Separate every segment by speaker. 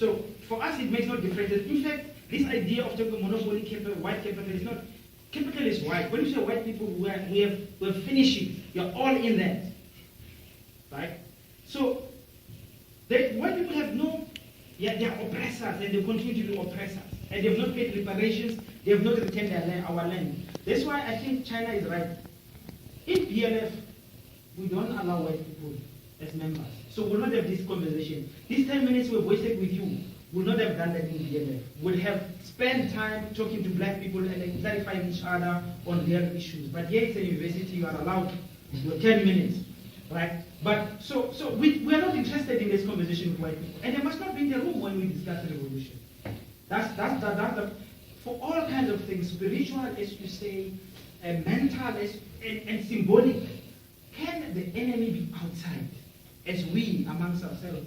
Speaker 1: So for us, it makes no difference. In fact, this idea of talking monopoly capital, white capital is not. Capital is white. When you say white people, we have finished it. You're all in that, right? So white people have no. Yeah, they are oppressors, and they continue to be oppressors, and they have not paid reparations. They have not returned our land. That's why I think China is right. In BLF, we don't allow white people as members. So we'll not have this conversation. These 10 minutes we've wasted with you, we'll not have done that in BLF. We'll have spent time talking to black people and clarifying each other on their issues. But here it's a university, you are allowed your 10 minutes, right? But so we are not interested in this conversation with white people. And they must not be in the room when we discuss revolution. That's for all kinds of things, spiritual, as you say, mental, and symbolic. Can the enemy be outside as we, amongst ourselves,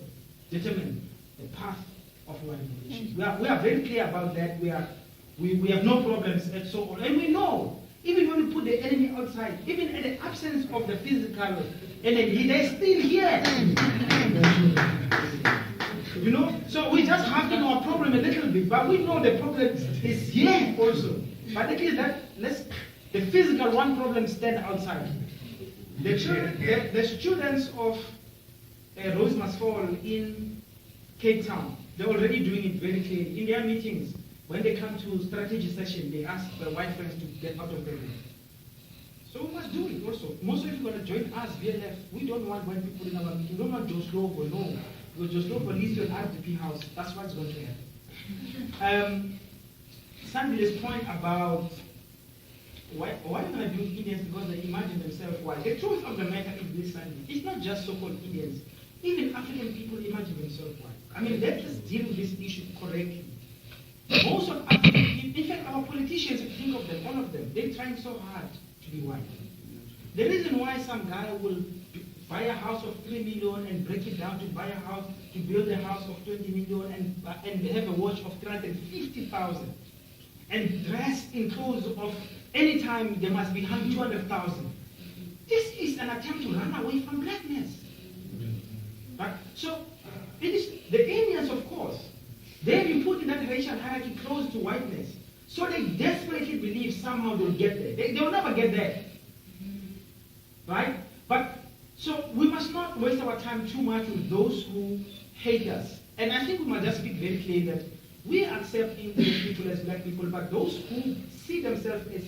Speaker 1: determine the path of our revolution? We are very clear about that. We have no problems at all. And we know, even when we put the enemy outside, even in the absence of the physical enemy, they're still here. You know? So we just have to know our problem a little bit, but we know the problem is here also. But at least the physical one problem stand outside. The students of Rose Must Fall in Cape Town, they're already doing it very clearly. In their meetings, when they come to strategy session, they ask their white friends to get out of the room. So we must do it also. Most of you are going to join us, BLF. We don't want white people in our meeting. We don't want Joe Slovo, no. Because Joe Slovo leads to an RDP house. That's what's going to happen. Sandile's point about why do I do Indians? Because they imagine themselves white. The truth of the matter is this, Sandy. It's not just so-called Indians. Even African people imagine themselves white. I mean, let's deal with this issue correctly. Most of African people, in fact, our politicians, if you think of them, all of them, they're trying so hard to be white. The reason why some guy will buy a house of 3 million and break it down to buy a house, to build a house of 20 million and have a watch of 350,000 and dress in clothes of any time they must be hung 200,000. This is an attempt to run away from blackness. Right? So it is the Indians, of course. They have been put in that racial hierarchy close to whiteness. So they desperately believe somehow they'll get there. They will never get there. Right? But so we must not waste our time too much with those who hate us. And I think we must just speak very clearly that we accept Indian people as black people, but those who see themselves as